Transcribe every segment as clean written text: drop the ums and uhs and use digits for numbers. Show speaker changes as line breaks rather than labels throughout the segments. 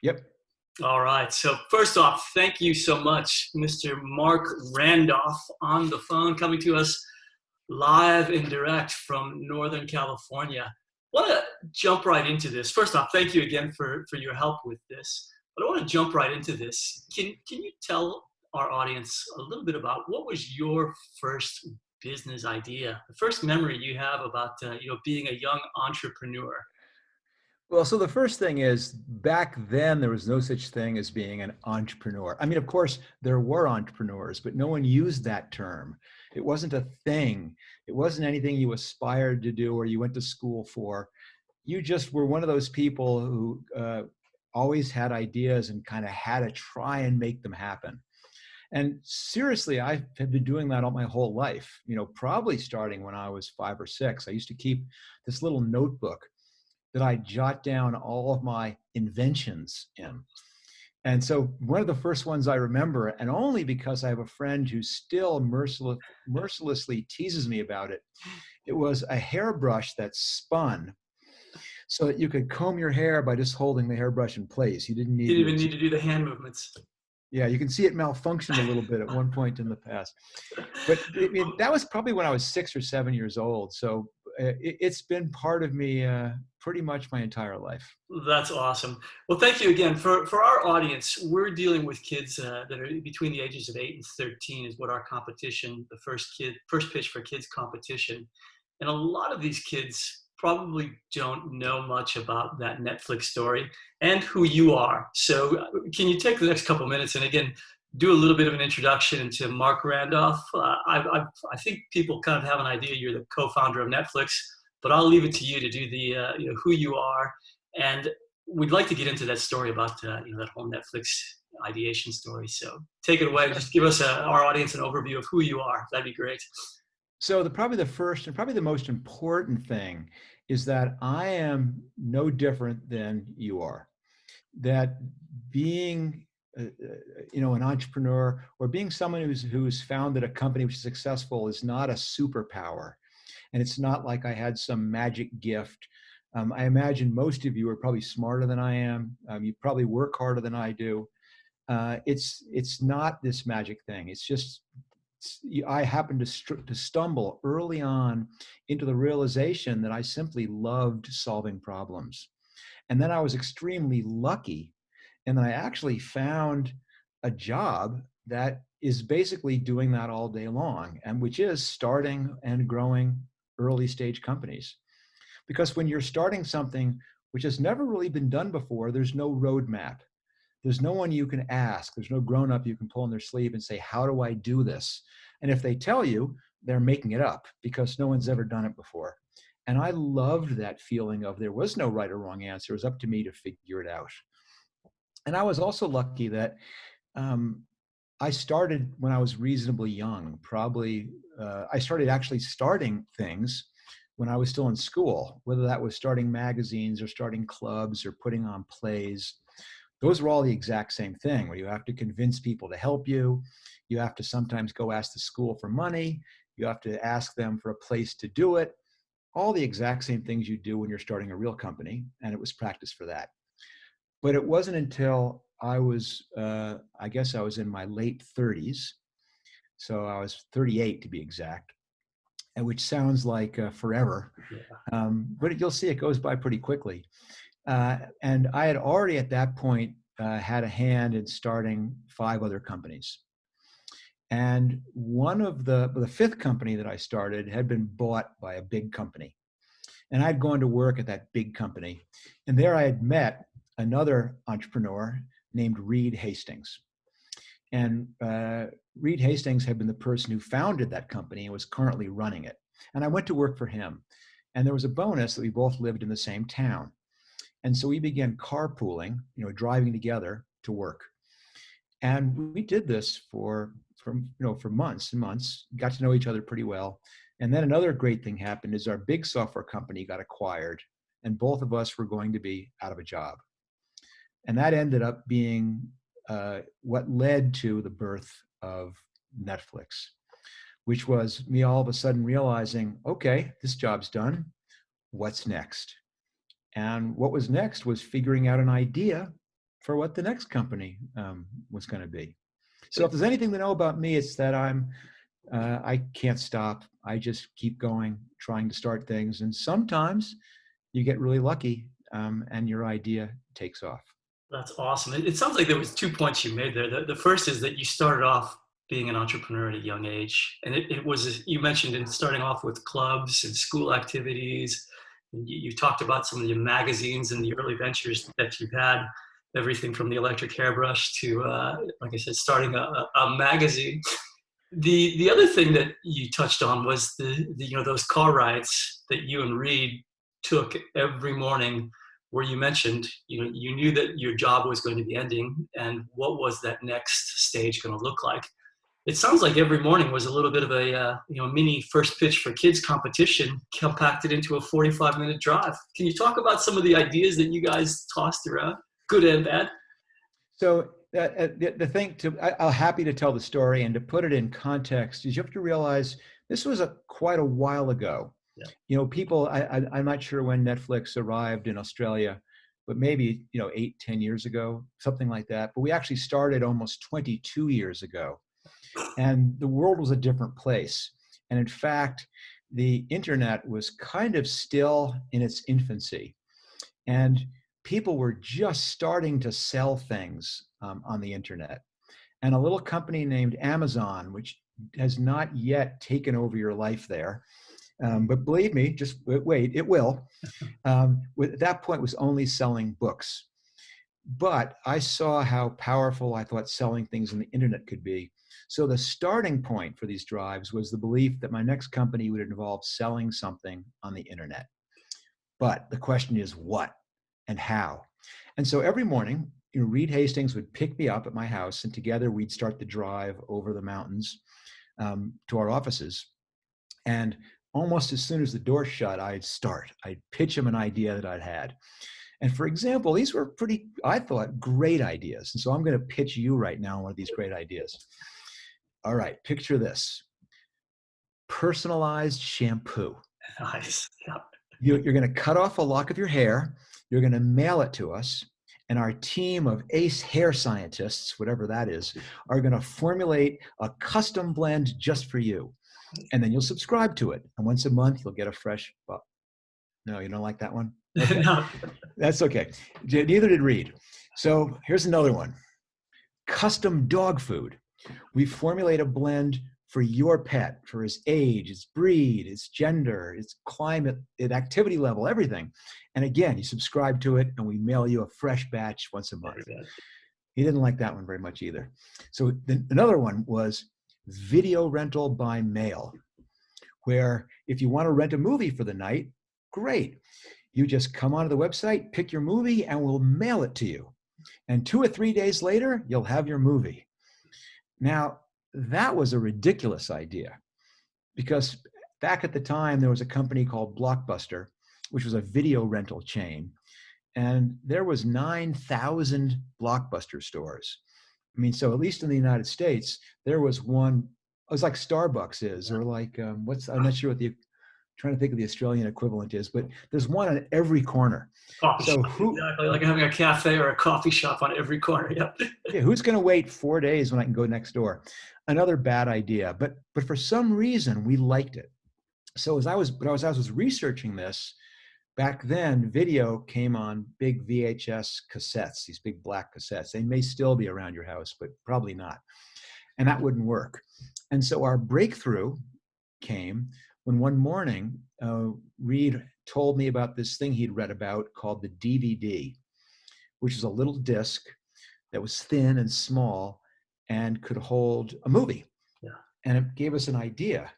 Yep.
All right. So first off, thank you so much, Mr. Marc Randolph, on the phone, coming to us live and direct from Northern California. I want to jump right into this. First off, thank you again for your help with this. But I want to jump right into this. Can you tell our audience a little bit about what was your first business idea, the first memory you have about being a young entrepreneur?
Well, so the first thing is back then there was no such thing as being an entrepreneur. I mean, of course, there were entrepreneurs, but no one used that term. It wasn't a thing. It wasn't anything you aspired to do or you went to school for. You just were one of those people who always had ideas and kind of had to try and make them happen. And seriously, I have been doing that all my whole life, probably starting when I was 5 or 6. I used to keep this little notebook that I jot down all of my inventions in. And so one of the first ones I remember, and only because I have a friend who still mercilessly teases me about it, it was a hairbrush that spun so that you could comb your hair by just holding the hairbrush in place. You didn't need
Didn't
to
even need
exert.
to do the hand movements.
Yeah, you can see it malfunctioned a little bit at one point in the past. But that was probably when I was 6 or 7 years old. So it's been part of me pretty much my entire life.
That's awesome. Well, thank you again. For our audience, we're dealing with kids that are between the ages of 8 and 13 is what our competition, the first pitch for kids competition. And a lot of these kids probably don't know much about that Netflix story and who you are. So can you take the next couple minutes and again, do a little bit of an introduction into Marc Randolph? I think people kind of have an idea you're the co-founder of Netflix, but I'll leave it to you to do the who you are, and we'd like to get into that story about that whole Netflix ideation story. So take it away.
Sure.
Just give us our audience an overview of who you are. That'd be great.
So probably the first and probably the most important thing is that I am no different than you are. That being an entrepreneur or being someone who's founded a company which is successful is not a superpower, and it's not like I had some magic gift. I imagine most of you are probably smarter than I am. You probably work harder than I do. It's not this magic thing. It's just I happened to stumble early on into the realization that I simply loved solving problems. And then I was extremely lucky. And then I actually found a job that is basically doing that all day long, and which is starting and growing early stage companies. Because when you're starting something which has never really been done before, there's no roadmap. There's no one you can ask. There's no grown up you can pull in their sleeve and say, how do I do this? And if they tell you, they're making it up because no one's ever done it before. And I loved that feeling of there was no right or wrong answer. It was up to me to figure it out. And I was also lucky that um, I started when I was reasonably young. Probably, I started actually starting things when I was still in school, whether that was starting magazines or starting clubs or putting on plays. Those are all the exact same thing, where you have to convince people to help you. You have to sometimes go ask the school for money. You have to ask them for a place to do it. All the exact same things you do when you're starting a real company. And it was practice for that. But it wasn't until I guess I was in my late 30s. So I was 38 to be exact, and which sounds like forever.
Yeah.
But you'll see it goes by pretty quickly. And I had already at that point had a hand in starting 5 other companies. And one of the fifth company that I started had been bought by a big company. And I'd gone to work at that big company. And there I had met another entrepreneur named Reed Hastings. And Reed Hastings had been the person who founded that company and was currently running it. And I went to work for him. And there was a bonus that we both lived in the same town. And so we began carpooling, driving together to work. And we did this for months and months, got to know each other pretty well. And then another great thing happened is our big software company got acquired, and both of us were going to be out of a job. And that ended up being what led to the birth of Netflix, which was me all of a sudden realizing, okay, this job's done. What's next? And what was next was figuring out an idea for what the next company was going to be. So
So
if there's anything to know about me, it's that I can't stop. I just keep going, trying to start things. And sometimes you get really lucky and your idea takes off.
that's awesome. It sounds like there was 2 points you made there. The first is that you started off being an entrepreneur at a young age, and it was, you mentioned, in starting off with clubs and school activities. And you talked about some of the magazines and the early ventures that you've had, everything from the electric hairbrush to, like I said, starting a magazine. The other thing that you touched on was the those car rides that you and Reed took every morning, where you mentioned you knew that your job was going to be ending, and what was that next stage going to look like. It sounds like every morning was a little bit of a mini first pitch for kids competition compacted into a 45-minute drive. Can you talk about some of the ideas that you guys tossed around, good and bad?
So the thing I'm happy to tell the story, and to put it in context is you have to realize this was quite a while ago.
Yeah.
People, I'm not sure when Netflix arrived in Australia, but maybe 8, 10 years ago, something like that. But we actually started almost 22 years ago, and the world was a different place. And in fact, the internet was kind of still in its infancy. And people were just starting to sell things on the internet. And a little company named Amazon, which has not yet taken over your life there, but believe me, just wait, it will. At that point, was only selling books. But I saw how powerful I thought selling things on the internet could be. So the starting point for these drives was the belief that my next company would involve selling something on the internet. But the question is what and how? And so every morning, Reed Hastings would pick me up at my house, and together we'd start the drive over the mountains to our offices. And almost as soon as the door shut, I'd pitch him an idea that I'd had. And for example, these were pretty, I thought, great ideas. And so I'm going to pitch you right now one of these great ideas. All right, picture this: personalized shampoo.
Nice. Yeah.
You're going to cut off a lock of your hair, you're going to mail it to us, and our team of ace hair scientists, whatever that is, are going to formulate a custom blend just for you. And then you'll subscribe to it. And once a month, you'll get a fresh, well, no, you don't like that one? Okay,
No.
that's okay. Neither did Reed. So here's another one: custom dog food. We formulate a blend for your pet, for his age, its breed, its gender, its climate, its activity level, everything. And again, you subscribe to it, and we mail you a fresh batch once a month. He didn't like that one very much either. So another one was video rental by mail, where if you want to rent a movie for the night, great. You just come onto the website, pick your movie, and we'll mail it to you. And 2 or 3 days later, you'll have your movie. Now, that was a ridiculous idea, because back at the time, there was a company called Blockbuster, which was a video rental chain. And there was 9,000 Blockbuster stores. I mean, so at least in the United States, there was one. It was like Starbucks is, or like I'm not sure what trying to think of the Australian equivalent is, but there's one on every corner.
Coffee
So
shop, exactly, like having a cafe or a coffee shop on every corner. Yep.
yeah, who's going to wait 4 days when I can go next door? Another bad idea, but for some reason we liked it. So as I was researching this, back then video came on big VHS cassettes, these big black cassettes. They may still be around your house, but probably not. And that wouldn't work. And so our breakthrough came when one morning Reed told me about this thing he'd read about called the DVD, which is a little disc that was thin and small and could hold a movie.
Yeah.
And it gave us an idea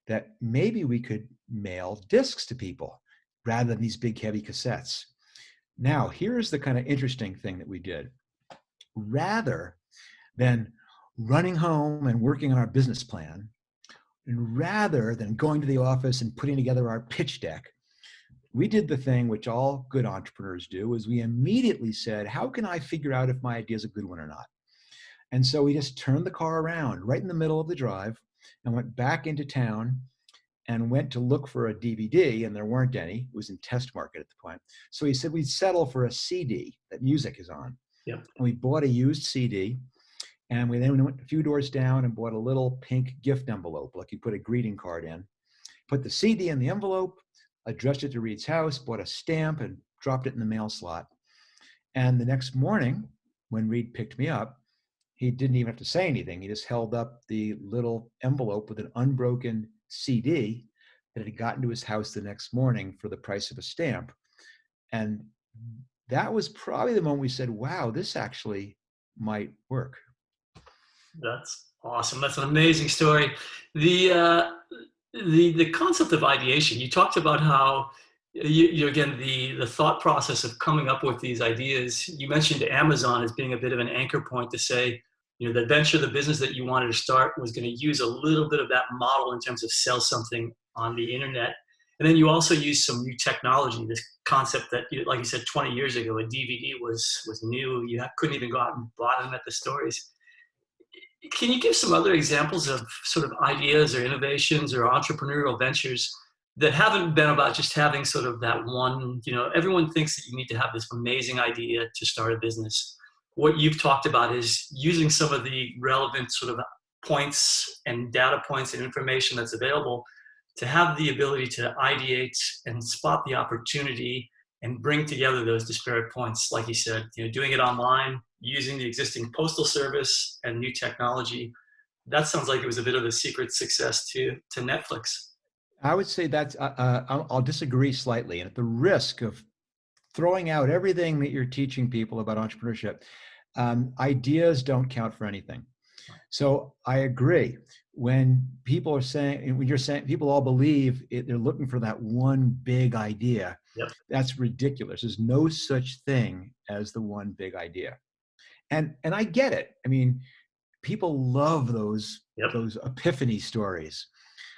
that maybe we could mail discs to people rather than these big heavy cassettes. Now, here's the kind of interesting thing that we did. Rather than running home and working on our business plan, and rather than going to the office and putting together our pitch deck, we did the thing which all good entrepreneurs do, is we immediately said, how can I figure out if my idea is a good one or not? And so we just turned the car around right in the middle of the drive and went back into town and went to look for a DVD, and there weren't any. It was in test market at the point. So he said we'd settle for a CD that music is on.
Yep.
And we bought a used CD. And we then went a few doors down and bought a little pink gift envelope, like you put a greeting card in. Put the CD in the envelope, addressed it to Reed's house, bought a stamp, and dropped it in the mail slot. And the next morning, when Reed picked me up, he didn't even have to say anything. He just held up the little envelope with an unbroken CD that had gotten to his house the next morning for the price of a stamp. And that was probably the moment we said, wow, this actually might work.
That's awesome. That's an amazing story. The concept of ideation. You talked about how you again the thought process of coming up with these ideas. You mentioned Amazon as being a bit of an anchor point to say, the venture, the business that you wanted to start was going to use a little bit of that model in terms of sell something on the internet. And then you also use some new technology, this concept that, like you said, 20 years ago, a DVD was new. You couldn't even go out and buy them at the stores. Can you give some other examples of sort of ideas or innovations or entrepreneurial ventures that haven't been about just having sort of that one, everyone thinks that you need to have this amazing idea to start a business. What you've talked about is using some of the relevant sort of points and data points and information that's available to have the ability to ideate and spot the opportunity and bring together those disparate points. Like you said, doing it online, using the existing postal service and new technology. That sounds like it was a bit of the secret success to Netflix.
I would say that's, I'll disagree slightly. And at the risk of throwing out everything that you're teaching people about entrepreneurship, ideas don't count for anything. So I agree. When people are saying, when you're saying people all believe they're looking for that one big idea,
Yep.
that's ridiculous. There's no such thing as the one big idea. And I get it. I mean, people love those epiphany stories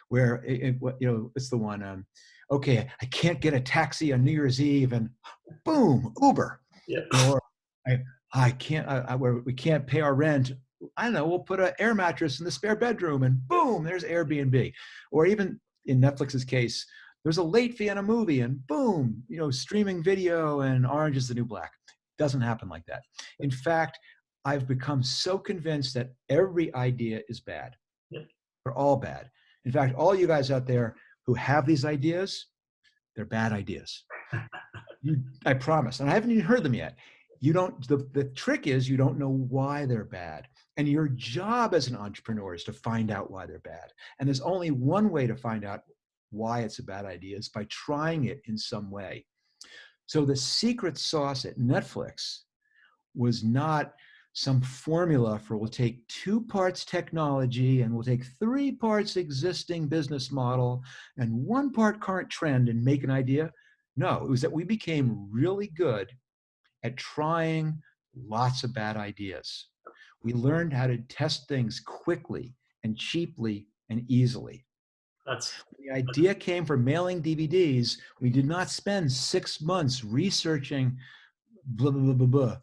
where it's the one, okay, I can't get a taxi on New Year's Eve and boom, Uber.
Yep.
Or I can't, we can't pay our rent. I don't know, we'll put an air mattress in the spare bedroom and boom, there's Airbnb. Or even in Netflix's case, there's a late fee on a movie and boom, streaming video and Orange is the New Black. Doesn't happen like that. In fact, I've become so convinced that every idea is bad.
Yep.
They're all bad. In fact, all you guys out there who have these ideas, they're bad ideas. I promise. And I haven't even heard them yet. The trick is you don't know why they're bad. And your job as an entrepreneur is to find out why they're bad. And there's only one way to find out why it's a bad idea is by trying it in some way. So the secret sauce at Netflix was not some formula for we'll take 2 parts technology and we'll take 3 parts existing business model and 1 part current trend and make an idea. No, it was that we became really good at trying lots of bad ideas. We learned how to test things quickly and cheaply and easily. When the idea came for mailing DVDs, we did not spend 6 months researching blah, blah, blah, blah, blah.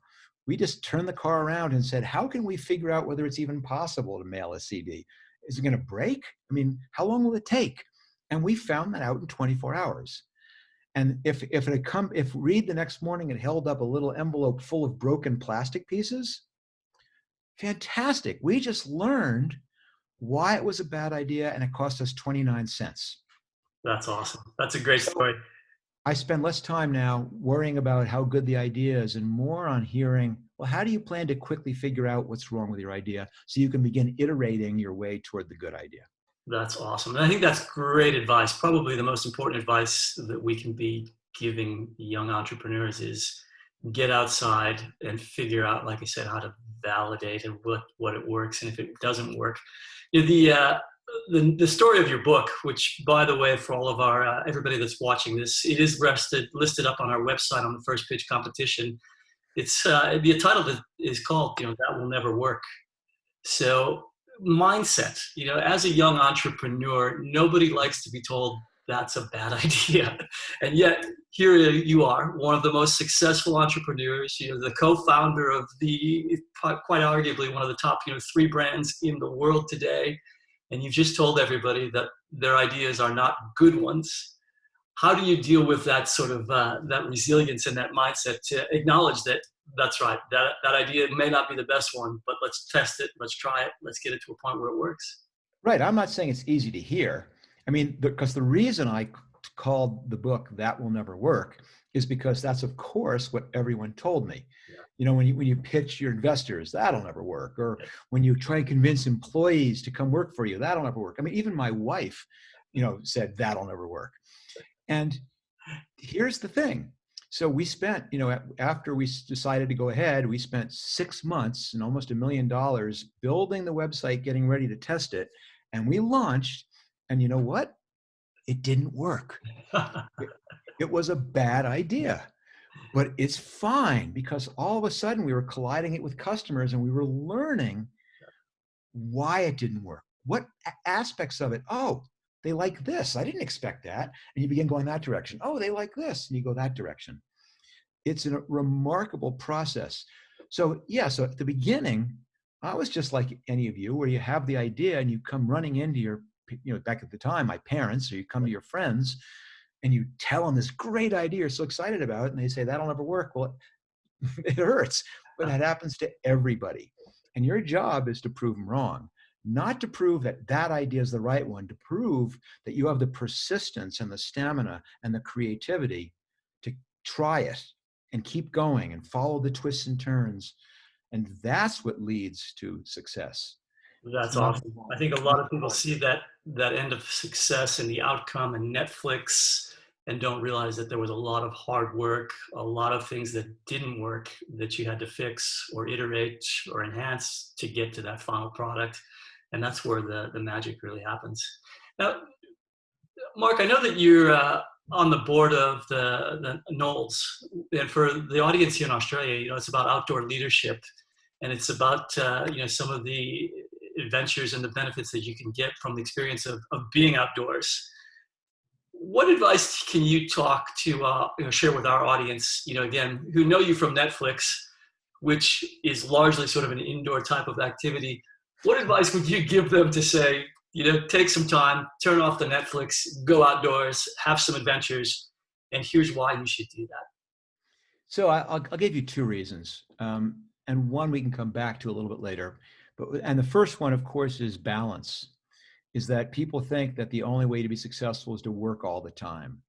We just turned the car around and said, how can we figure out whether it's even possible to mail a CD? Is it going to break? I mean, how long will it take? And we found that out in 24 hours. And if Reed the next morning had held up a little envelope full of broken plastic pieces, fantastic. We just learned why it was a bad idea and it cost us 29 cents.
That's awesome. That's a great story.
I spend less time now worrying about how good the idea is and more on hearing, well, how do you plan to quickly figure out what's wrong with your idea so you can begin iterating your way toward the good idea?
That's awesome. And I think that's great advice. Probably the most important advice that we can be giving young entrepreneurs is get outside and figure out, like I said, how to validate and what it works. And if it doesn't work, the story of your book, which, by the way, for all of our everybody that's watching this, it is listed up on our website on the First Pitch competition. It's the title is called That Will Never Work. So mindset, as a young entrepreneur, nobody likes to be told that's a bad idea, and yet here you are, one of the most successful entrepreneurs, the co-founder of quite arguably one of the top 3 brands in the world today. And you've just told everybody that their ideas are not good ones. How do you deal with that sort of that resilience and that mindset to acknowledge that That's right. That idea may not be the best one, but let's test it. Let's try it. Let's get it to a point where it works.
Right. I'm not saying it's easy to hear. I mean, because the reason I called the book That Will Never Work is because that's, of course, what everyone told me.
Yeah.
You know, when you pitch your investors, that'll never work. Or
Yeah.
when you try and convince employees to come work for you, that'll never work. I mean, even my wife, said that'll never work. And here's the thing. So we spent, after we decided to go ahead, we spent 6 months and almost $1 million building the website, getting ready to test it. And we launched. And you know what? It didn't work. It was a bad idea, but it's fine because all of a sudden we were colliding it with customers and we were learning why it didn't work. What aspects of it? Oh, they like this. I didn't expect that. And you begin going that direction. Oh, they like this. And you go that direction. It's a remarkable process. So so at the beginning, I was just like any of you, where you have the idea and you come running into your, back at the time, my parents, or you come to your friends and you tell them this great idea you're so excited about it, and they say, that'll never work. Well, it hurts, but that happens to everybody. And your job is to prove them wrong, not to prove that that idea is the right one, to prove that you have the persistence and the stamina and the creativity to try it and keep going and follow the twists and turns. And that's what leads to success. It's
That's
not,
awesome. I think a lot of people see that end of success and the outcome and Netflix and don't realize that there was a lot of hard work, a lot of things that didn't work that you had to fix or iterate or enhance to get to that final product. And that's where the magic really happens. Now, Mark, I know that you're on the board of the Knowles, and for the audience here in Australia, it's about outdoor leadership, and it's about some of the adventures and the benefits that you can get from the experience of being outdoors. What advice can you talk to share with our audience? Again, who know you from Netflix, which is largely sort of an indoor type of activity. What advice would you give them to say, take some time, turn off the Netflix, go outdoors, have some adventures, and here's why you should do that?
So I'll give you two reasons, and one we can come back to a little bit later. And the first one, of course, is balance. Is that people think that the only way to be successful is to work all the time,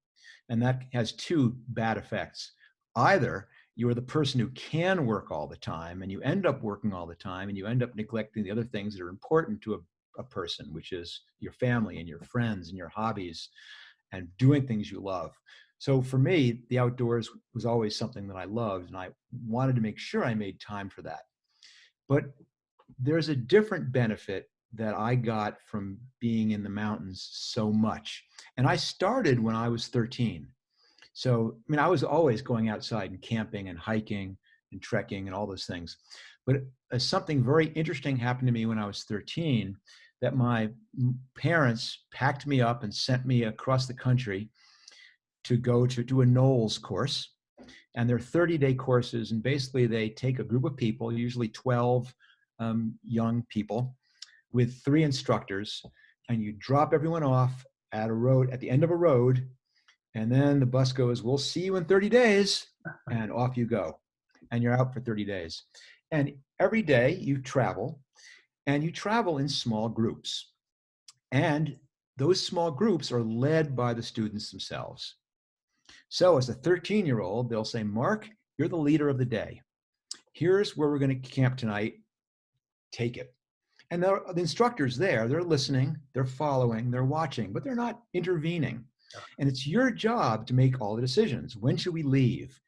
and that has two bad effects. Either you are the person who can work all the time, and you end up working all the time, and you end up neglecting the other things that are important to a person, which is your family and your friends and your hobbies and doing things you love. So for me, the outdoors was always something that I loved, and I wanted to make sure I made time for that. But there's a different benefit that I got from being in the mountains so much. And I started when I was 13. So, I mean, I was always going outside and camping and hiking and trekking and all those things. But something very interesting happened to me when I was 13, that my parents packed me up and sent me across the country to go to do a Knowles course. And they're 30-day courses. And basically they take a group of people, usually 12 young people, with 3 instructors, and you drop everyone off at the end of a road, and then the bus goes, we'll see you in 30 days, and off you go. And you're out for 30 days. And every day you travel, and you travel in small groups. And those small groups are led by the students themselves. So as a 13-year-old, they'll say, Mark, you're the leader of the day. Here's where we're going to camp tonight. Take it. And the instructor's there, they're listening, they're following, they're watching, but they're not intervening. And it's your job to make all the decisions. When should we leave?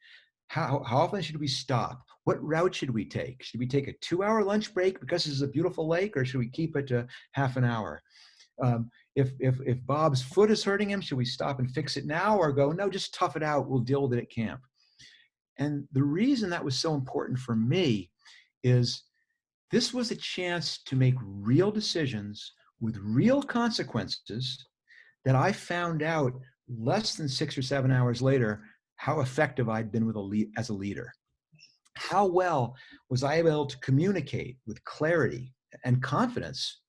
How often should we stop? What route should we take? Should we take a 2-hour lunch break because this is a beautiful lake, or should we keep it to half an hour? If Bob's foot is hurting him, should we stop and fix it now, or go, no, just tough it out, we'll deal with it at camp? And the reason that was so important for me is this was a chance to make real decisions with real consequences that I found out less than 6 or 7 hours later how effective I'd been as a leader. How well was I able to communicate with clarity and confidence?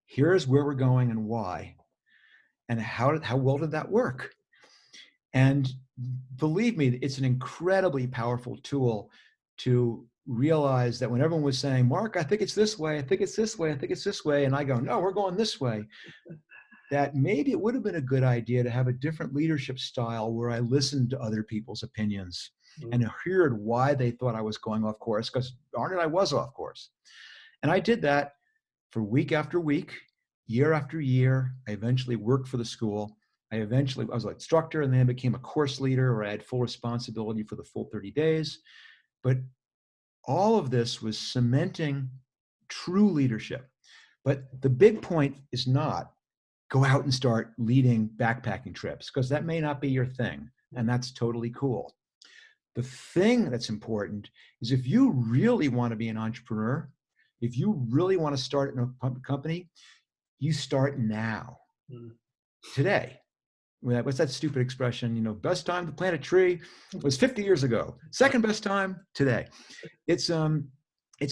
Here's where we're going and why. And how well did that work? And believe me, it's an incredibly powerful tool to realize that when everyone was saying, Mark, I think it's this way, I think it's this way, I think it's this way, and I go, no, we're going this way, that maybe it would have been a good idea to have a different leadership style where I listened to other people's opinions and heard why they thought I was going off course, because darn it, I was off course. And I did that for week after week, year after year. I eventually worked for the school. I was an instructor and then became a course leader where I had full responsibility for the full 30 days. But all of this was cementing true leadership. But the big point is not go out and start leading backpacking trips, because that may not be your thing, and that's totally cool. The thing that's important is if you really want to be an entrepreneur, if you really want to start a company, you start now, today. What's that stupid expression? Best time to plant a tree was 50 years ago. Second best time, today. It's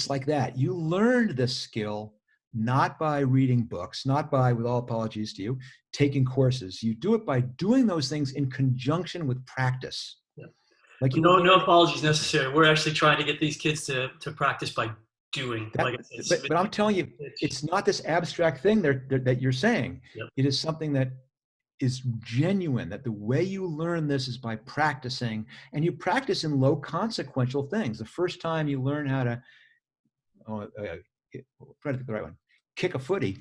like that. You learned this skill not by reading books, not by, with all apologies to you, taking courses. You do it by doing those things in conjunction with practice.
Yeah.
Like you
No,
would
no
learn.
apologies necessary. We're actually trying to get these kids to practice by doing.
That,
Like I said,
but I'm telling you, it's not this abstract thing that you're saying.
Yep.
It is something that is genuine, that the way you learn this is by practicing, and you practice in low consequential things. The first time you learn how to, try to pick the right one, kick a footy,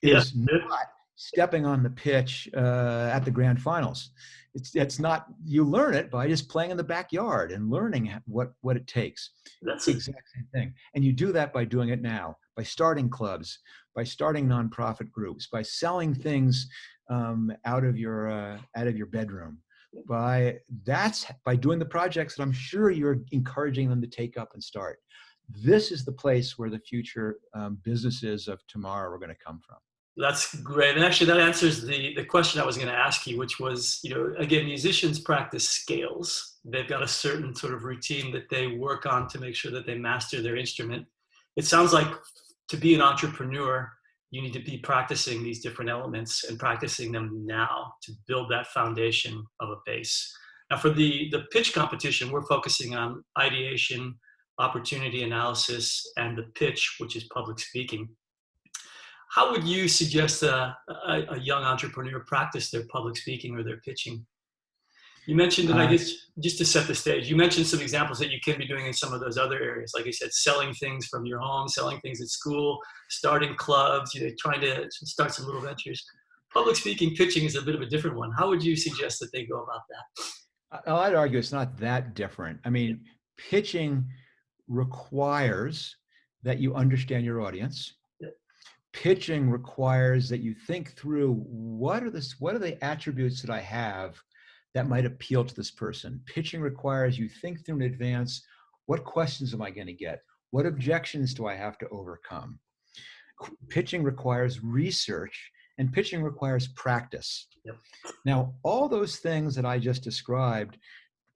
Yeah.
is not stepping on the pitch at the grand finals. It's not, you learn it by just playing in the backyard and learning what it takes.
That's
the exact same thing. And you do that by doing it now, by starting clubs, by starting nonprofit groups, by selling things out of your bedroom. By doing the projects that I'm sure you're encouraging them to take up and start. This is the place where the future businesses of tomorrow are going to come from.
That's great. And actually that answers the question I was going to ask you, which was, again, musicians practice scales. They've got a certain sort of routine that they work on to make sure that they master their instrument. It sounds like to be an entrepreneur, you need to be practicing these different elements and practicing them now to build that foundation of a base. Now for the pitch competition, we're focusing on ideation, opportunity analysis, and the pitch, which is public speaking. How would you suggest a young entrepreneur practice their public speaking or their pitching? You mentioned, and I guess just to set the stage, you mentioned some examples that you can be doing in some of those other areas. Like you said, selling things from your home, selling things at school, starting clubs, trying to start some little ventures. Public speaking, pitching is a bit of a different one. How would you suggest that they go about that?
I'd argue it's not that different. I mean, pitching requires that you understand your audience. Pitching requires that you think through what are the attributes that I have that might appeal to this person. Pitching requires you think through in advance, what questions am I going to get? What objections do I have to overcome? Pitching requires research, and pitching requires practice.
Yep.
Now, all those things that I just described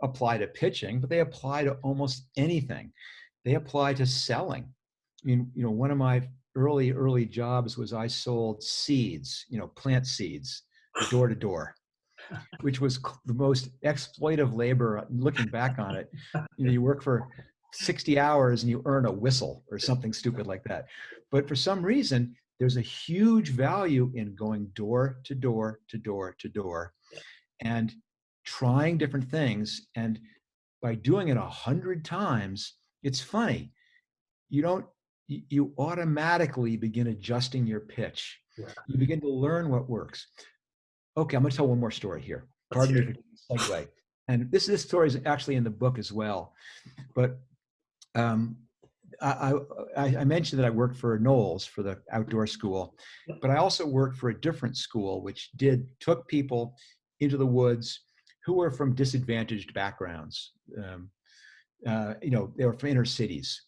apply to pitching, but they apply to almost anything. They apply to selling. I mean, one of my early jobs was I sold seeds, plant seeds, door to door, which was the most exploitive labor. Looking back on it, you work for 60 hours and you earn a whistle or something stupid like that. But for some reason, there's a huge value in going door to door to door to door and trying different things. And by doing it 100 times, it's funny. You automatically begin adjusting your pitch. Yeah. You begin to learn what works. Okay, I'm going to tell one more story here. Pardon me for the segue. And this story is actually in the book as well. But I mentioned that I worked for Knowles for the outdoor school, but I also worked for a different school which took people into the woods who were from disadvantaged backgrounds. They were from inner cities.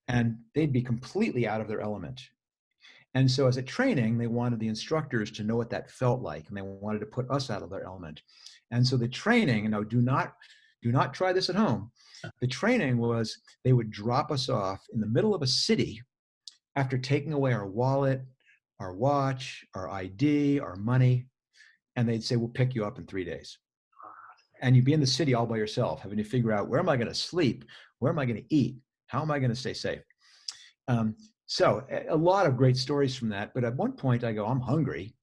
And they'd be completely out of their element. And so as a training, they wanted the instructors to know what that felt like. And they wanted to put us out of their element. And so the training, do not try this at home. The training was they would drop us off in the middle of a city after taking away our wallet, our watch, our ID, our money. And they'd say, we'll pick you up in 3 days. And you'd be in the city all by yourself, having to figure out, where am I going to sleep? Where am I going to eat? How am I going to stay safe? Um, so a lot of great stories from that. But at one point I go, I'm hungry.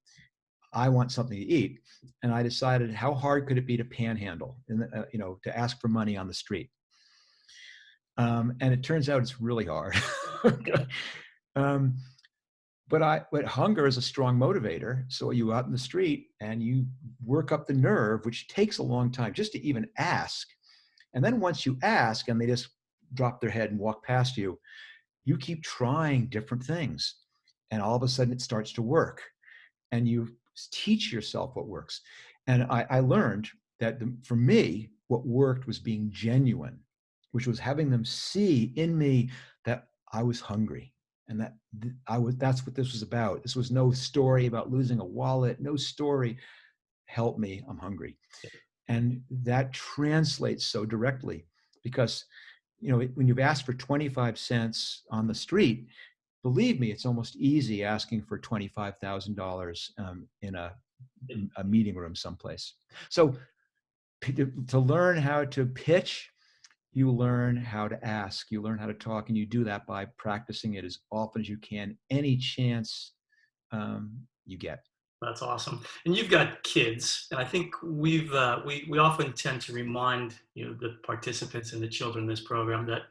I want something to eat. And I decided, how hard could it be to panhandle and, to ask for money on the street? And it turns out it's really hard.
Yeah,
um, but hunger is a strong motivator. So you out in the street and you work up the nerve, which takes a long time just to even ask. And then once you ask and they just drop their head and walk past you, you keep trying different things. And all of a sudden it starts to work. And you teach yourself what works. And I learned that for me, what worked was being genuine, which was having them see in me that I was hungry and that that's what this was about. This was no story about losing a wallet, no story, help me, I'm hungry. And that translates so directly because, when you've asked for 25 cents on the street, believe me, it's almost easy asking for $25,000 in a meeting room someplace. So to learn how to pitch, you learn how to ask, you learn how to talk, and you do that by practicing it as often as you can, any chance you get.
that's awesome. And you've got kids, and I think we often tend to remind the participants and the children in this program that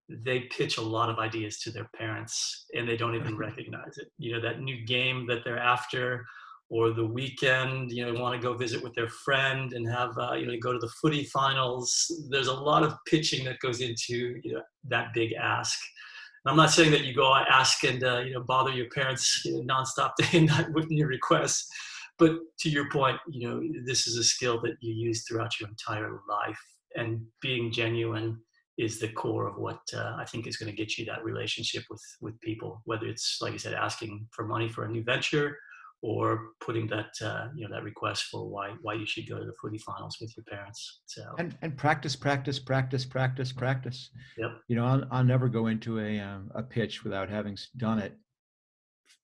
they pitch a lot of ideas to their parents and they don't even recognize it. That new game that they're after, or the weekend, want to go visit with their friend and have, go to the footy finals. There's a lot of pitching that goes into, that big ask. And I'm not saying that you go ask and, bother your parents nonstop day and night with your requests. But to your point, this is a skill that you use throughout your entire life, and being genuine is the core of what I think is going to get you that relationship with people, whether it's, like I said, asking for money for a new venture, or putting that that request for why you should go to the footy finals with your parents. So
And practice, practice, practice, practice, practice.
yep,
I'll never go into a pitch without having done it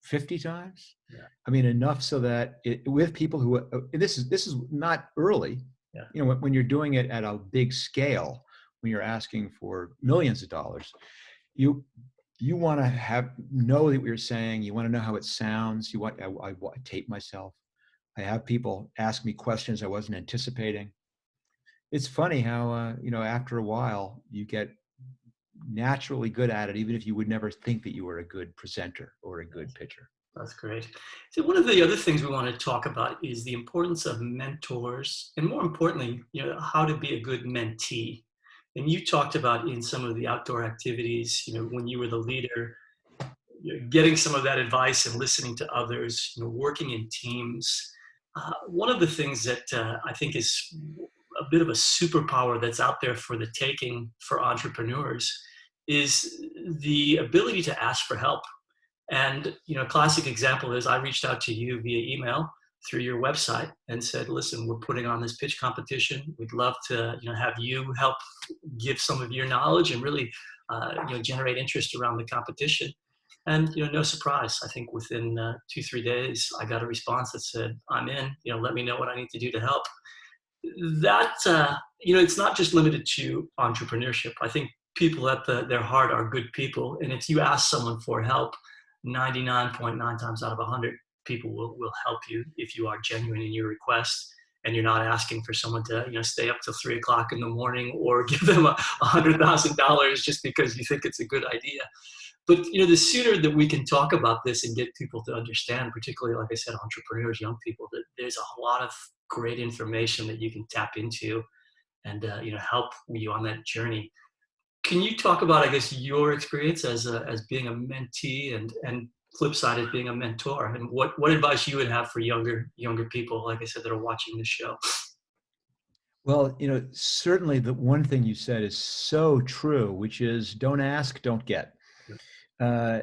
50 times.
yeah,
I mean, enough so that with people who, this is not early,
yeah,
when you're doing it at a big scale, when you're asking for millions of dollars, you want to know that what you're saying. You want to know how it sounds. I tape myself. I have people ask me questions I wasn't anticipating. It's funny how, after a while you get naturally good at it, even if you would never think that you were a good presenter or a good pitcher.
that's great. So one of the other things we want to talk about is the importance of mentors, and more importantly, how to be a good mentee. And you talked about in some of the outdoor activities, when you were the leader, getting some of that advice and listening to others, working in teams. One of the things that I think is a bit of a superpower that's out there for the taking for entrepreneurs is the ability to ask for help. And a classic example is I reached out to you via email through your website and said, "Listen, we're putting on this pitch competition. We'd love to have you help give some of your knowledge and really generate interest around the competition." And no surprise, I think within 2-3 days, I got a response that said, "I'm in. Let me know what I need to do to help." That it's not just limited to entrepreneurship. I think people at their heart are good people, and if you ask someone for help, 99.9 times out of 100, people will help you if you are genuine in your request, and you're not asking for someone to stay up till 3 o'clock in the morning, or give them $100,000 just because you think it's a good idea. But the sooner that we can talk about this and get people to understand, particularly, like I said, entrepreneurs, young people, that there's a lot of great information that you can tap into and help you on that journey. Can you talk about, I guess, your experience as being a mentee, and flip side as being a mentor, and what advice you would have for younger people, like I said, that are watching this show?
Well, certainly the one thing you said is so true, which is don't ask, don't get. Uh,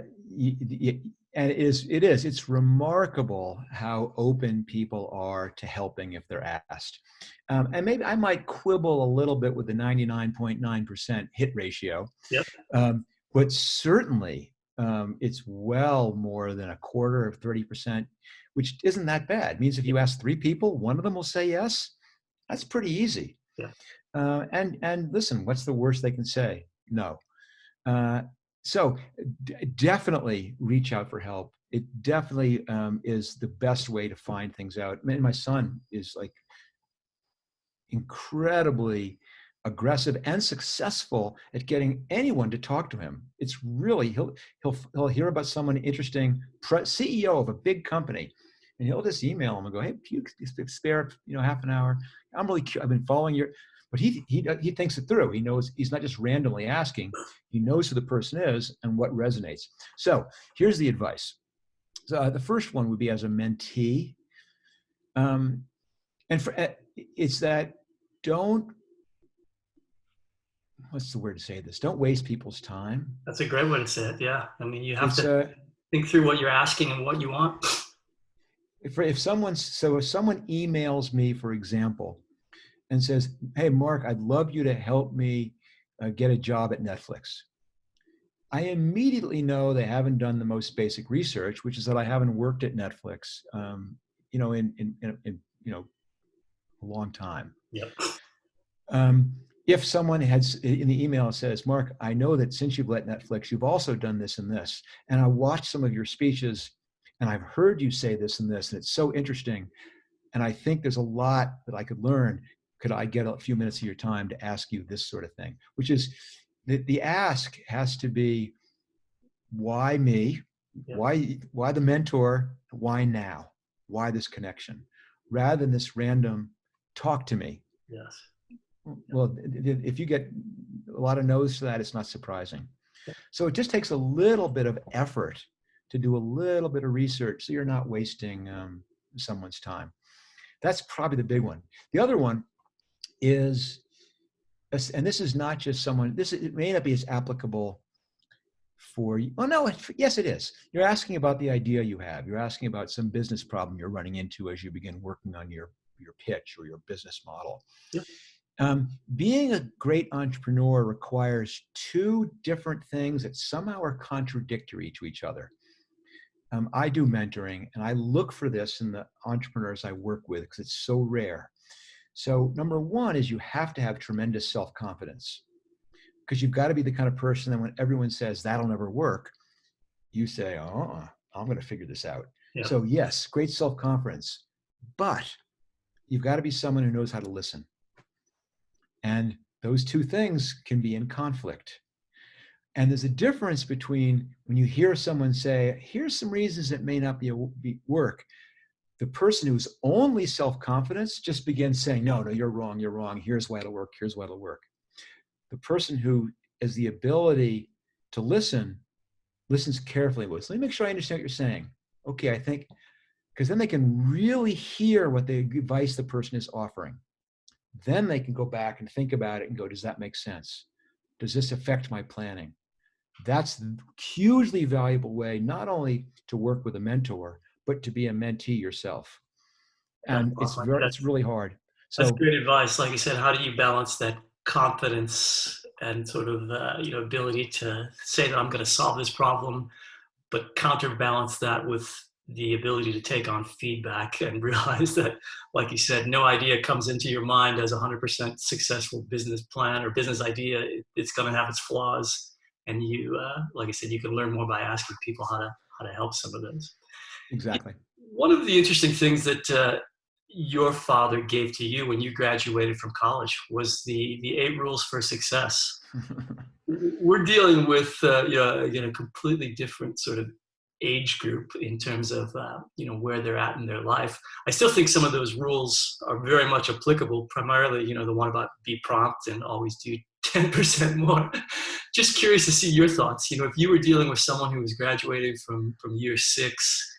and it's remarkable how open people are to helping if they're asked. And maybe I might quibble a little bit with the 99.9% hit ratio,
Yep.
but certainly it's well more than a quarter of 30%, which isn't that bad. It means if you ask 3 people, one of them will say yes. That's pretty easy.
Yeah.
And listen, what's the worst they can say? No. Uh, so definitely reach out for help. It definitely is the best way to find things out. I mean, my son is like incredibly aggressive and successful at getting anyone to talk to him. It's really he'll hear about someone interesting, CEO of a big company, and he'll just email him and go, "Hey, if you spare half an hour, I've been following your." But he thinks it through. He knows he's not just randomly asking. He knows who the person is and what resonates. So here's the advice. So the first one would be as a mentee, and it's that don't what's the word to say this? Don't waste people's time.
That's a great way to say it. Yeah. I mean, you have
It's
to think through what you're asking and what you want.
if someone emails me, for example, and says, "Hey, Mark, I'd love you to help me get a job at Netflix." I immediately know they haven't done the most basic research, which is that I haven't worked at Netflix, in a long time.
Yep.
If someone had in the email says, "Mark, I know that since you've let Netflix, you've also done this and this, and I watched some of your speeches, and I've heard you say this and this, and it's so interesting, and I think there's a lot that I could learn. Could I get a few minutes of your time to ask you this sort of thing?" Which is the ask has to be, why me?
Yep.
Why the mentor? Why now? Why this connection? Rather than this random talk to me.
Yes.
Well, if you get a lot of no's to that, it's not surprising.
Yep.
So it just takes a little bit of effort to do a little bit of research so you're not wasting someone's time. That's probably the big one. The other one is, and this is not just someone, it may not be as applicable for you. Oh, no, yes, it is. You're asking about the idea you have. You're asking about some business problem you're running into as you begin working on your pitch or your business model.
Yep.
Being a great entrepreneur requires two different things that somehow are contradictory to each other. I do mentoring, and I look for this in the entrepreneurs I work with because it's so rare. So number one is you have to have tremendous self-confidence, because you've got to be the kind of person that when everyone says that'll never work, you say, "Oh, I'm going to figure this out."
Yep.
So yes, great self-confidence, but you've got to be someone who knows how to listen. And those two things can be in conflict. And there's a difference between when you hear someone say, "Here's some reasons it may not work." The person who's only self-confidence just begins saying, "No, you're wrong, you're wrong. Here's why it'll work, here's why it'll work." The person who has the ability to listens carefully. Let me make sure I understand what you're saying. Okay, I think, because then they can really hear what the advice the person is offering. Then they can go back and think about it and go, does that make sense? Does this affect my planning? That's a hugely valuable way, not only to work with a mentor, but to be a mentee yourself.
That's
And
awesome.
it's really hard.
That's
So
great advice. Like you said, how do you balance that confidence and sort of ability to say that I'm going to solve this problem, but counterbalance that with the ability to take on feedback and realize that, like you said, no idea comes into your mind as a 100% successful business plan or business idea. It's going to have its flaws, and you, like I said, you can learn more by asking people how to help some of those.
exactly.
One of the interesting things that your father gave to you when you graduated from college was the 8 rules for success. We're dealing with a completely different sort of age group in terms of where they're at in their life. I still think some of those rules are very much applicable. Primarily, the one about be prompt and always do 10% more. Just curious to see your thoughts. If you were dealing with someone who was graduating from year 6,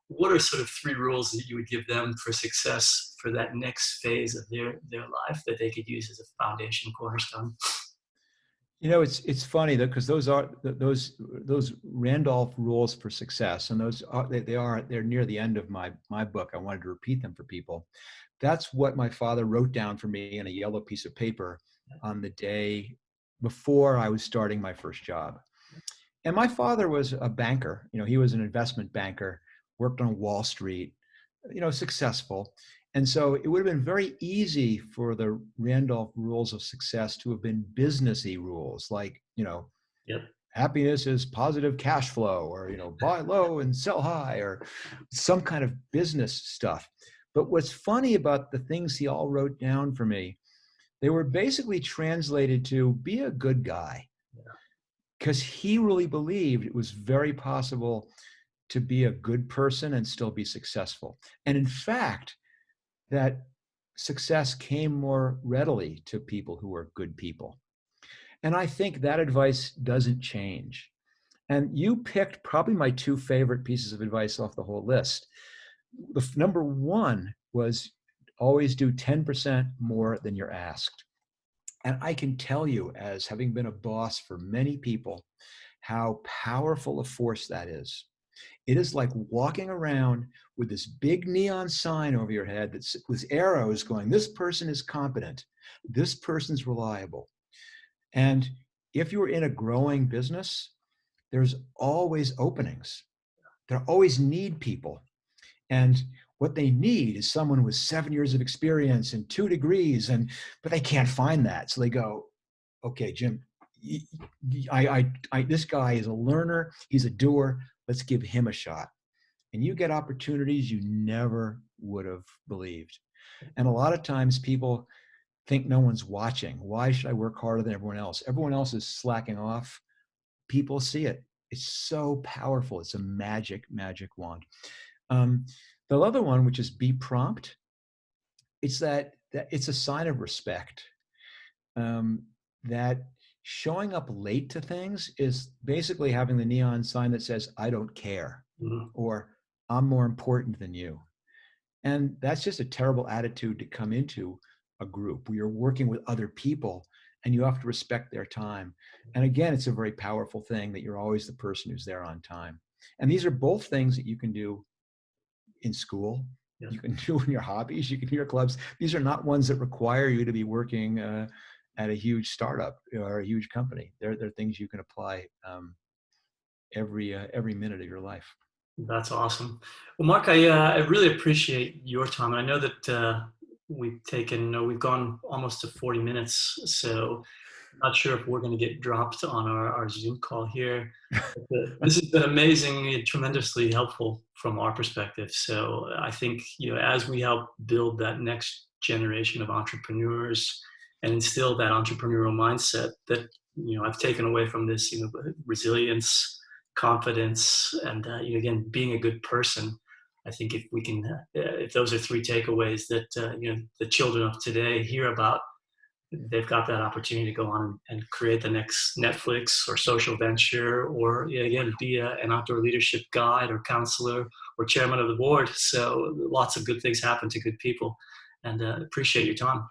what are sort of 3 rules that you would give them for success for that next phase of their life that they could use as a foundation cornerstone?
It's funny though, because those Randolph rules for success, and they're near the end of my book. I wanted to repeat them for people. That's what my father wrote down for me in a yellow piece of paper on the day before I was starting my first job. And my father was a banker. He was an investment banker, worked on Wall Street, successful. And so it would have been very easy for the Randolph rules of success to have been businessy rules, like,
Yep.
happiness is positive cash flow, or, buy low and sell high, or some kind of business stuff. But what's funny about the things he all wrote down for me, they were basically translated to be a good guy, because he really believed it was very possible to be a good person and still be successful. And in fact, that success came more readily to people who are good people. And I think that advice doesn't change. And you picked probably my two favorite pieces of advice off the whole list. The number one was always do 10% more than you're asked. And I can tell you, as having been a boss for many people, how powerful a force that is. It is like walking around with this big neon sign over your head that's with arrows going, this person is competent, this person's reliable. And if you're in a growing business, there's always openings. There always need people. And what they need is someone with 7 years of experience and 2 degrees, but they can't find that. So they go, okay, Jim, this guy is a learner. He's a doer. Let's give him a shot. And you get opportunities you never would have believed. And a lot of times people think no one's watching. Why should I work harder than everyone else? Everyone else is slacking off. People see it. It's so powerful. It's a magic, magic wand. The other one, which is be prompt, it's that it's a sign of respect. That showing up late to things is basically having the neon sign that says, I don't care, or I'm more important than you. And that's just a terrible attitude to come into a group where you're working with other people and you have to respect their time. And again, it's a very powerful thing that you're always the person who's there on time. And these are both things that you can do in school.
Yeah.
You can do in your hobbies, you can do your clubs. These are not ones that require you to be working at a huge startup or a huge company. They're things you can apply every minute of your life.
That's awesome. Well, Mark, I really appreciate your time. I know that we've gone almost to 40 minutes, so I'm not sure if we're going to get dropped on our Zoom call here. But this has been amazing, tremendously helpful from our perspective. So I think, as we help build that next generation of entrepreneurs and instill that entrepreneurial mindset that, I've taken away from this, resilience, confidence, and again, being a good person. I think if we can, if those are three takeaways that the children of today hear about, they've got that opportunity to go on and create the next Netflix or social venture, or again, be an outdoor leadership guide or counselor or chairman of the board. So lots of good things happen to good people, and appreciate your time.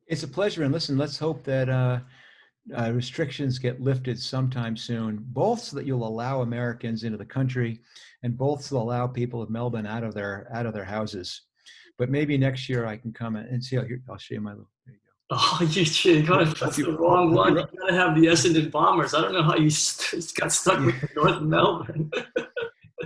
It's a pleasure. And listen, let's hope that restrictions get lifted sometime soon, both so that you'll allow Americans into the country, and both to allow people of Melbourne out of their houses. But maybe next year I can come and see. I'll show you my little. There you go.
Oh, that's the wrong one. You gotta have the Essendon Bombers. I don't know how you got stuck with North Melbourne.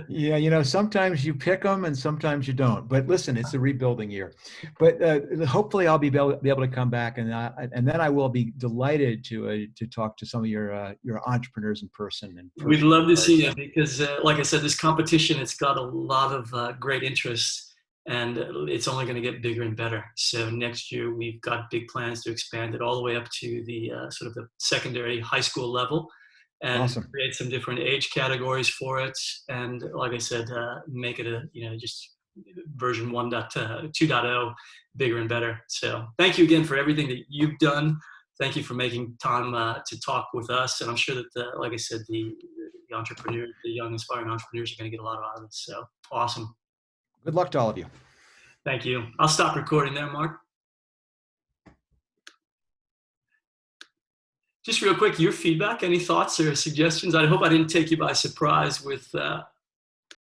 Yeah, sometimes you pick them and sometimes you don't. But listen, it's a rebuilding year. But hopefully I'll be able to come back, and then I will be delighted to talk to some of your entrepreneurs in person.
We'd love to see you because, like I said, this competition, it's got a lot of great interest, and it's only going to get bigger and better. So next year we've got big plans to expand it all the way up to the sort of the secondary high school level. And
awesome.
Create some different age categories for it. And like I said, make it just version 1.2.0, bigger and better. So thank you again for everything that you've done. Thank you for making time to talk with us. And I'm sure that, like I said, the entrepreneurs, the young aspiring entrepreneurs are going to get a lot out of this. So awesome.
Good luck to all of you.
Thank you. I'll stop recording there, Mark. Just real quick, your feedback, any thoughts or suggestions? I hope I didn't take you by surprise with